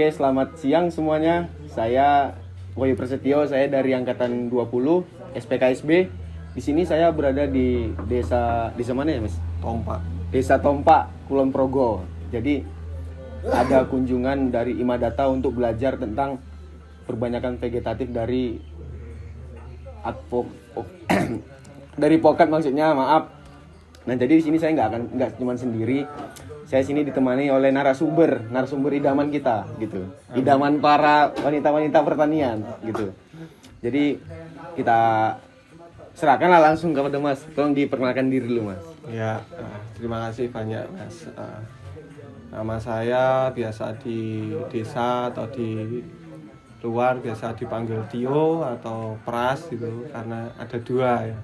Oke, selamat siang semuanya. Saya Wahyu Prasetyo, saya dari angkatan 20 SPKSB. Di sini saya berada di desa mana ya, Mas? Tompak. Desa Tompak, Kulon Progo. Jadi ada kunjungan dari Imadata untuk belajar tentang perbanyakan vegetatif dari dari pokat maksudnya, maaf. Nah, jadi di sini saya nggak cuma sendiri. Saya sini ditemani oleh narasumber idaman kita gitu. Idaman para wanita-wanita pertanian gitu. Jadi kita serahkanlah langsung kepada Mas. Tolong diperkenalkan diri dulu, Mas. Ya, terima kasih banyak, Mas. Nama saya biasa di desa atau di luar biasa dipanggil Tio atau Pras gitu, karena ada dua ya.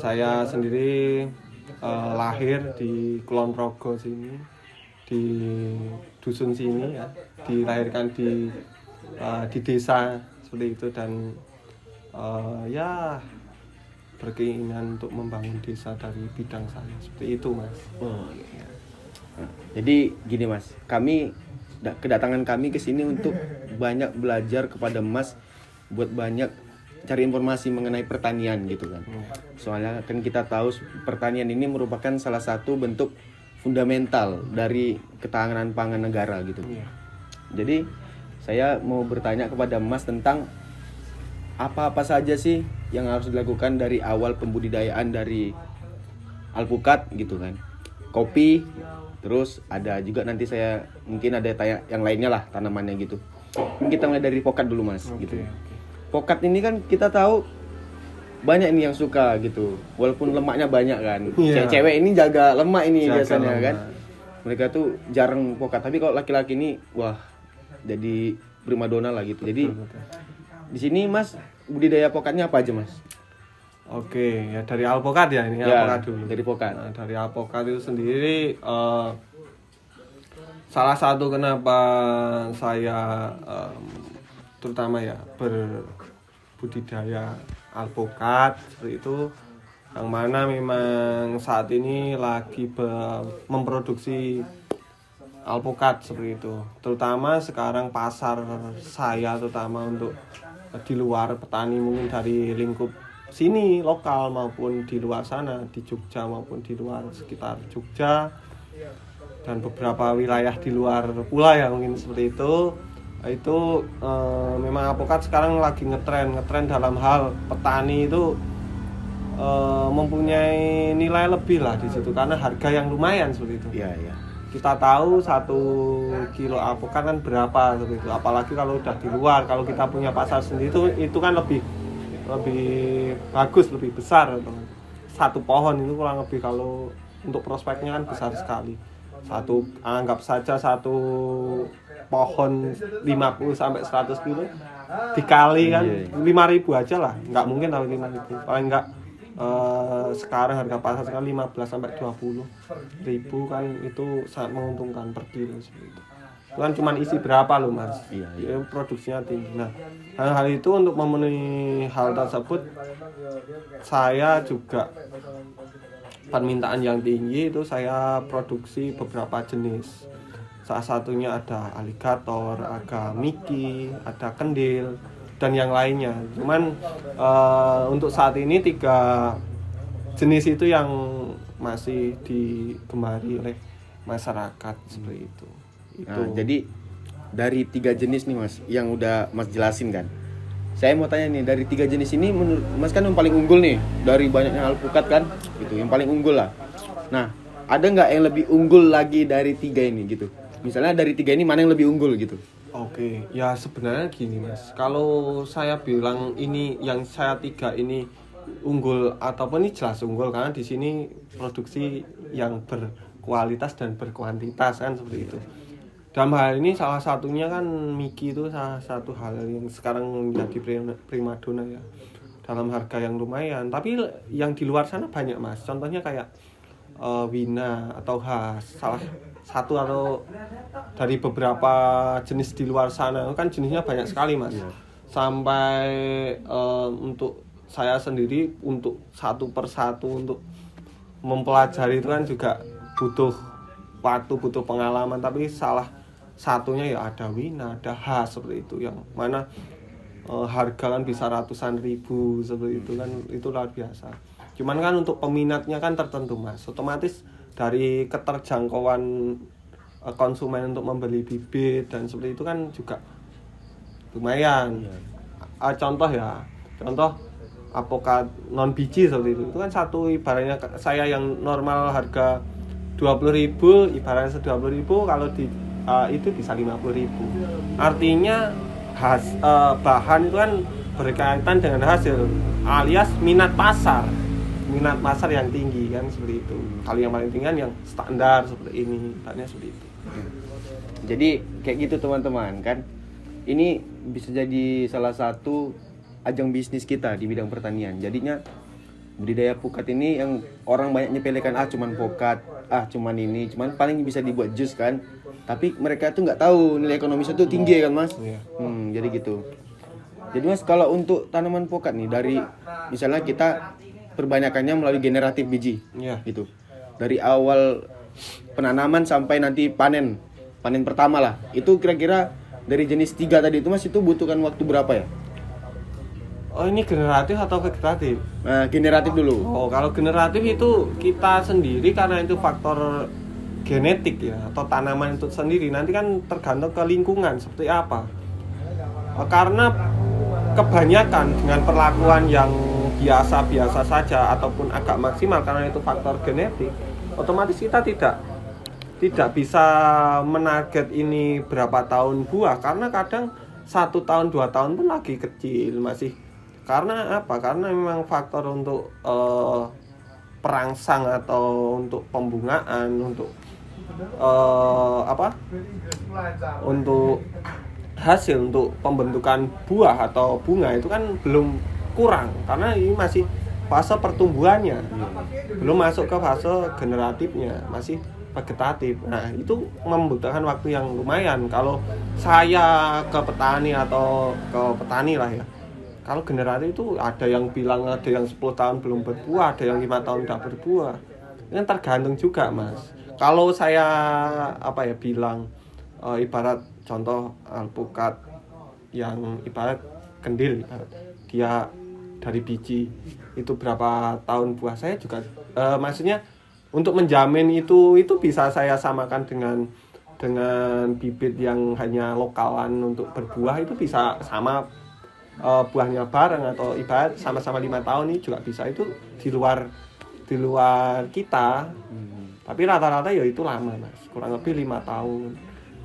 Saya sendiri lahir di Kulon Progo sini, di dusun sini ya, dilahirkan di desa seperti itu, dan ya berkeinginan untuk membangun desa dari bidang saya seperti itu, Mas. Oh, iya. Jadi gini, Mas, kedatangan kami ke sini untuk banyak belajar kepada Mas, buat banyak cari informasi mengenai pertanian gitu kan. Soalnya kan kita tahu pertanian ini merupakan salah satu bentuk fundamental dari ketahanan pangan negara gitu. Jadi saya mau bertanya kepada Mas tentang apa-apa saja sih yang harus dilakukan dari awal pembudidayaan dari alpukat gitu kan. Kopi, terus ada juga nanti saya mungkin ada yang lainnya lah tanamannya gitu. Mungkin kita mulai dari pokat dulu, Mas, gitu. Pokat ini kan kita tahu banyak ini yang suka gitu, walaupun lemaknya banyak kan. Cewek ini jaga lemak ini biasanya kan. Mereka tuh jarang pokat, tapi kalau laki-laki ini wah jadi primadona lah gitu. Jadi di sini, Mas, budidaya pokatnya apa aja, Mas? Oke, ya dari alpukat ya, ini Ya, alpukat dulu. dari pokat. Nah, dari alpukat itu sendiri salah satu kenapa saya terutama ya berbudidaya alpukat seperti itu, yang mana memang saat ini lagi memproduksi alpukat seperti itu. Terutama sekarang pasar saya terutama untuk di luar petani mungkin dari lingkup sini lokal maupun di luar sana, di Jogja maupun di luar sekitar Jogja dan beberapa wilayah di luar pula ya mungkin seperti itu memang alpukat sekarang lagi ngetren dalam hal petani itu mempunyai nilai lebih lah di situ karena harga yang lumayan seperti itu. Iya. Kita tahu 1 kilo alpukat kan berapa seperti itu, apalagi kalau udah di luar. Kalau kita punya pasar sendiri itu kan lebih bagus, lebih besar. Satu pohon itu kurang lebih kalau untuk prospeknya kan besar sekali. Anggap saja satu pohon 50 sampai 100 kilo dikali kan 5.000 aja lah, nggak mungkin tahu 5.000, paling nggak sekarang harga pasar sekarang 15 sampai 20.000 kan, itu sangat menguntungkan per kilo seperti itu. Itu kan cuma isi berapa loh, Mas? Iya. Produksinya tinggi. Nah, hal itu untuk memenuhi hal tersebut saya juga permintaan yang tinggi itu saya produksi beberapa jenis. Salah satunya ada aligator, ada miki, ada kendil, dan yang lainnya. Cuman untuk saat ini 3 jenis itu yang masih digemari oleh masyarakat seperti itu. Nah, jadi dari 3 jenis nih, Mas, yang udah Mas jelasin kan. Saya mau tanya nih, dari 3 jenis ini menurut Mas kan yang paling unggul nih dari banyaknya alpukat kan, gitu, yang paling unggul lah. Nah, ada nggak yang lebih unggul lagi dari 3 ini gitu? Misalnya dari 3 ini mana yang lebih unggul gitu? Oke, ya sebenarnya gini, Mas. Kalau saya bilang ini yang saya 3 ini unggul ataupun ini jelas unggul karena di sini produksi yang berkualitas dan berkuantitas kan seperti itu. Dalam hal ini salah satunya kan miki itu salah satu hal yang sekarang menjadi primadona ya, dalam harga yang lumayan. Tapi yang di luar sana banyak, Mas. Contohnya kayak Wina atau Has, salah satu atau dari beberapa jenis di luar sana kan jenisnya banyak sekali, Mas. Sampai untuk saya sendiri untuk satu persatu untuk mempelajari itu kan juga butuh waktu, butuh pengalaman. Tapi satunya ya ada Wina, ada Has seperti itu, yang mana harga kan bisa ratusan ribu seperti itu kan, itu luar biasa. Cuman kan untuk peminatnya kan tertentu Mas, otomatis dari keterjangkauan konsumen untuk membeli bibit dan seperti itu kan juga lumayan. Contoh apokat non biji seperti itu kan satu, ibaratnya saya yang normal harga 20.000, ibaratnya 20.000, kalau di itu bisa 50.000. Artinya bahan itu kan berkaitan dengan hasil, alias minat pasar yang tinggi kan seperti itu. Kalau yang paling tinggi kan yang standar seperti ini, ibaratnya seperti itu. Jadi kayak gitu teman-teman kan. Ini bisa jadi salah satu ajang bisnis kita di bidang pertanian. Jadinya budidaya pukat ini yang orang banyak nyepelekan, cuman pukat, cuman ini, cuman paling bisa dibuat jus kan. Tapi mereka tuh nggak tahu nilai ekonomisnya tuh tinggi kan Mas. Jadi gitu. Jadi Mas, kalau untuk tanaman pukat nih, dari misalnya kita perbanyakannya melalui generatif biji, gitu. Dari awal penanaman sampai nanti panen pertama lah. Itu kira-kira dari jenis 3 tadi itu Mas, itu butuhkan waktu berapa ya? Oh, ini generatif atau vegetatif? Nah, generatif dulu. Oh, kalau generatif itu kita sendiri, karena itu faktor genetik ya, atau tanaman itu sendiri, nanti kan tergantung ke lingkungan seperti apa. Karena kebanyakan dengan perlakuan yang biasa-biasa saja ataupun agak maksimal karena itu faktor genetik, otomatis kita tidak bisa menarget ini berapa tahun buah, karena kadang 1 tahun 2 tahun pun lagi kecil masih. Karena apa? Karena memang faktor untuk perangsang atau untuk pembungaan, untuk untuk hasil, untuk pembentukan buah atau bunga itu kan belum, kurang, karena ini masih fase pertumbuhannya, belum masuk ke fase generatifnya, masih vegetatif. Nah, itu membutuhkan waktu yang lumayan. Kalau saya ke petani atau ke petani lah ya, kalau generatif itu ada yang bilang ada yang 10 tahun belum berbuah, ada yang 5 tahun udah berbuah. Ini tergantung juga Mas. Kalau saya bilang ibarat contoh alpukat yang ibarat kendil, ibarat dia dari biji itu berapa tahun buah, saya juga maksudnya untuk menjamin itu bisa saya samakan dengan bibit yang hanya lokalan untuk berbuah, itu bisa sama buahnya bareng, atau ibarat sama-sama 5 tahun ini juga bisa. Itu di luar kita. Tapi rata-rata ya itu lama Mas, kurang lebih 5 tahun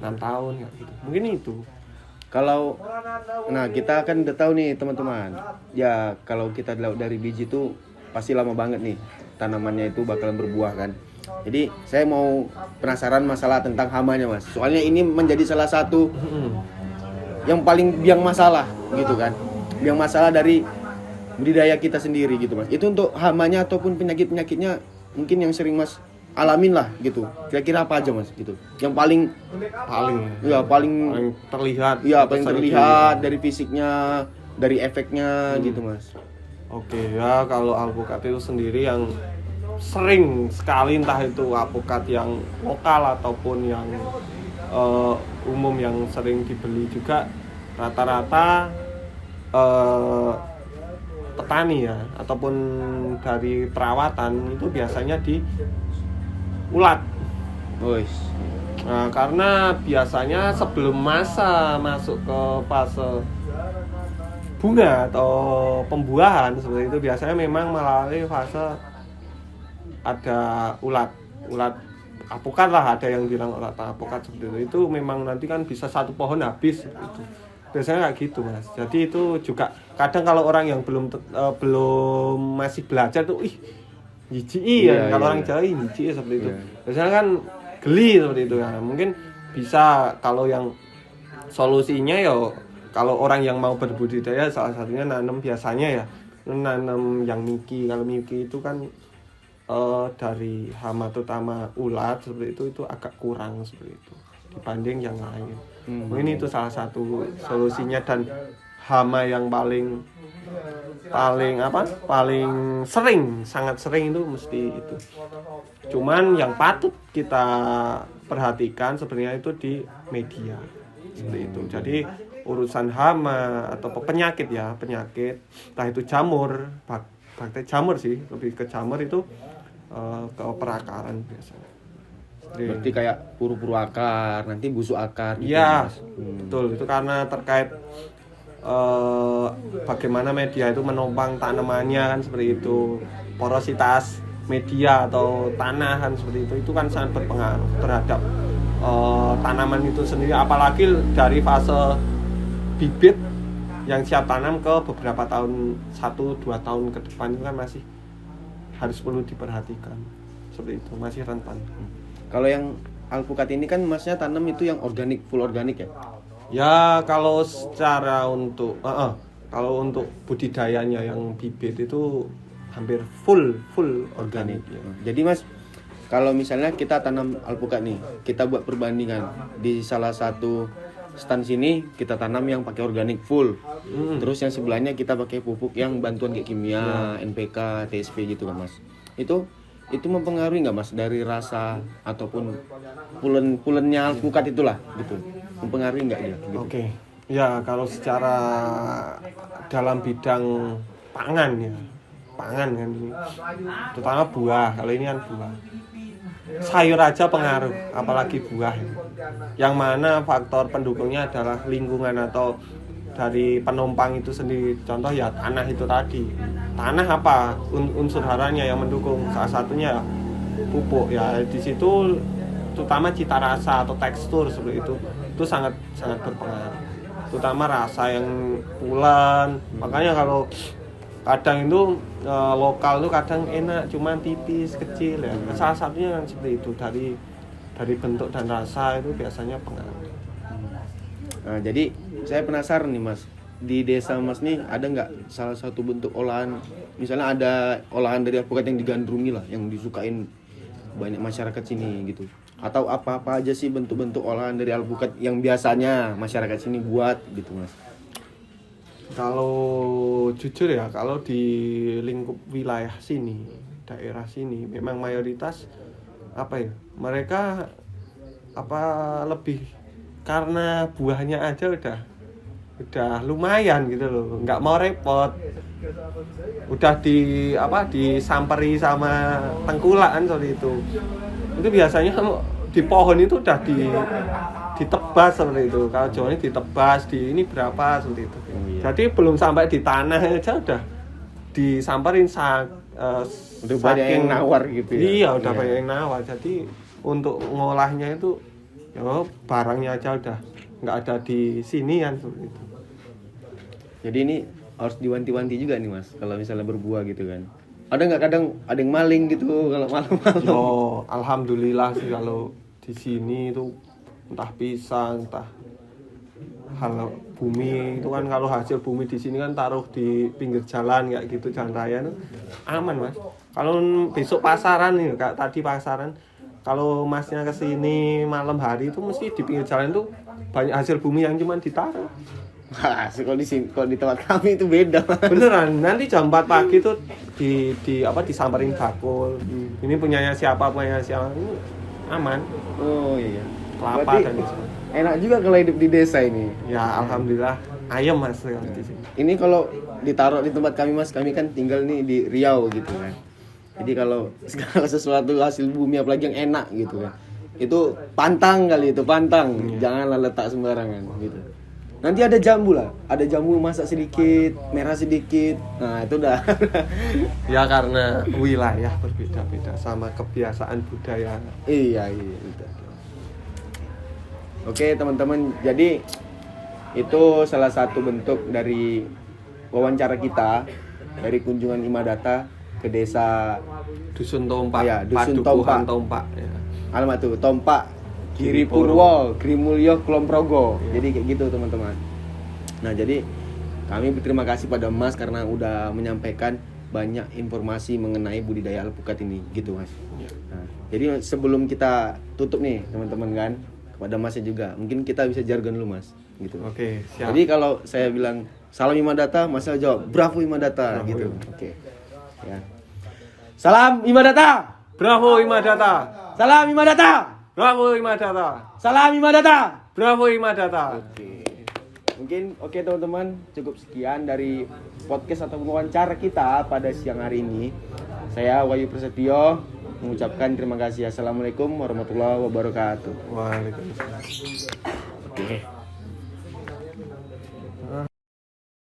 6 tahun ya gitu. Mungkin itu. Nah, kita kan udah tahu nih teman-teman. Ya, kalau kita dari biji itu pasti lama banget nih tanamannya itu bakalan berbuah kan. Jadi saya mau penasaran masalah tentang hamanya Mas. Soalnya ini menjadi salah satu yang paling biang masalah gitu kan. Biang masalah dari budidaya kita sendiri gitu Mas. Itu untuk hamanya ataupun penyakit-penyakitnya mungkin yang sering Mas alamin lah gitu. Kira-kira apa aja Mas gitu. Yang paling terlihat. Iya, paling terlihat dari fisiknya, dari efeknya gitu Mas. Oke, ya kalau alpukat itu sendiri yang sering sekali, entah itu alpukat yang lokal ataupun yang umum yang sering dibeli juga, rata-rata petani ya ataupun dari perawatan itu biasanya di ulat. Nah, karena biasanya sebelum masa masuk ke fase bunga atau pembuahan seperti itu, biasanya memang melalui fase ada ulat alpukat lah, ada yang bilang ulat alpukat seperti itu memang nanti kan bisa 1 pohon habis itu. Biasanya kayak gitu Mas. Jadi itu juga kadang kalau orang yang belum masih belajar tuh jijik ya, kalau orang Jawa jijik seperti itu. Biasanya kan geli seperti itu ya. Mungkin bisa, kalau yang solusinya ya, kalau orang yang mau berbudidaya salah satunya nanam, biasanya ya nanam yang miki. Kalau miki itu kan dari hama terutama ulat seperti itu agak kurang seperti itu dibanding yang lain. Mungkin itu salah satu solusinya, dan hama yang paling sering, sangat sering itu mesti itu. Cuman yang patut kita perhatikan sebenarnya itu di media seperti itu. Jadi urusan hama atau penyakit, entah itu jamur, bakteri jamur sih, lebih ke jamur itu ke perakaran biasanya. Berarti kayak puru-puru akar, nanti busuk akar gitu. Iya, Mas. betul. Itu karena terkait bagaimana media itu menopang tanamannya kan seperti itu. Porositas media atau tanah kan seperti itu kan sangat berpengaruh terhadap tanaman itu sendiri, apalagi dari fase bibit yang siap tanam ke beberapa tahun, 1-2 tahun ke depan itu kan masih harus perlu diperhatikan seperti itu, masih rentan. Kalau yang alpukat ini kan masnya tanam itu yang organik, full organik ya? Ya kalau secara kalau untuk budidayanya yang bibit itu hampir full organik. Ya. Jadi mas, kalau misalnya kita tanam alpukat nih, kita buat perbandingan di salah satu stand sini kita tanam yang pakai organik full, terus yang sebelahnya kita pakai pupuk yang bantuan kayak kimia, NPK, TSP gitu kan mas. Itu mempengaruhi nggak mas dari rasa ataupun pulennya alpukat itulah gitu, mempengaruhi nggak dia? Gitu? Oke. Ya kalau secara dalam bidang pangan kan ini, terutama buah. Kalau ini kan buah, sayur aja pengaruh, apalagi buah. Yang mana faktor pendukungnya adalah lingkungan atau dari penumpang itu sendiri. Contoh ya tanah itu tadi. Tanah apa unsur haranya yang mendukung? Salah satunya pupuk ya. Di situ terutama cita rasa atau tekstur seperti itu sangat berpengaruh. Terutama rasa yang pulen. Makanya kalau kadang itu lokal tuh kadang enak, cuman tipis, kecil ya. Salah satunya kan seperti itu, dari bentuk dan rasa itu biasanya pengaruh. Nah, jadi saya penasaran nih mas, di desa mas nih ada nggak salah satu bentuk olahan, misalnya ada olahan dari alpukat yang digandrungi lah, yang disukain banyak masyarakat sini gitu, atau apa aja sih bentuk-bentuk olahan dari alpukat yang biasanya masyarakat sini buat gitu mas? Kalau jujur ya, kalau di lingkup wilayah sini, daerah sini memang mayoritas mereka lebih karena buahnya aja udah lumayan gitu loh, nggak mau repot, udah disamperi sama tengkulak kan seperti itu biasanya di pohon itu udah ditebas seperti itu. Kalau Jawa ini ditebas di ini berapa seperti itu. Jadi belum sampai di tanah aja udah disamperin udah banyak yang nawar gitu ya. Iya, udah banyak yang nawar. Jadi untuk ngolahnya itu barangnya aja udah nggak ada di sini kan seperti itu. Jadi ini harus diwanti-wanti juga nih mas, kalau misalnya berbuah gitu kan. Ada nggak kadang ada yang maling gitu kalau malam-malam? Alhamdulillah sih kalau di sini itu entah pisang, entah hal bumi itu kan, kalau hasil bumi di sini kan taruh di pinggir jalan kayak gitu, jalan raya itu aman mas. Kalau besok pasaran nih, kayak tadi pasaran, kalau masnya ke sini malam hari itu mesti di pinggir jalan itu banyak hasil bumi yang cuma ditaruh. Wah, kalau di tempat kami itu beda. Beneran, nanti jam 4 pagi tuh disamperin bakul. Ini punyanya siapa, ini aman. Oh iya. Kelapa dan itu. Enak juga kalau hidup di desa ini. Ya alhamdulillah, ayam mas di sini. Ini kalau ditaruh di tempat kami mas, kami kan tinggal nih di Riau gitu kan. Jadi kalau segala sesuatu hasil bumi apalagi yang enak gitu kan, itu pantang. Janganlah letak sembarangan gitu. Nanti ada jambu lah, ada jambu masak sedikit, merah sedikit, nah itu udah. Ya karena wilayah berbeda-beda sama kebiasaan budaya. Iya itu. Oke teman-teman, jadi itu salah satu bentuk dari wawancara kita dari kunjungan Imadata ke desa Dusun Tompak, ya, Dusun Tompak. Ya. Alamat tuh Tompak Giri Purwo, Grimulyo, Kulon Progo. Jadi kayak gitu teman-teman. Nah jadi kami berterima kasih pada Mas karena udah menyampaikan banyak informasi mengenai budidaya alpukat ini gitu mas. Nah, jadi sebelum kita tutup nih teman-teman kan, kepada Masnya juga mungkin kita bisa jargon dulu mas gitu. Oke, siap. Jadi kalau saya bilang Salam Imadata, Mas El jawab Bravo Imadata gitu. Oke. Ya. Salam Imadata. Bravo Imadata. Salam Imadata. Bravo Imadata. Salam Imadata. Bravo Imadata. Oke. Mungkin oke teman-teman, cukup sekian dari podcast atau wawancara kita pada siang hari ini. Saya Wahyu Prasetyo mengucapkan terima kasih. Assalamualaikum warahmatullahi wabarakatuh. Waalaikumsalam. Oke.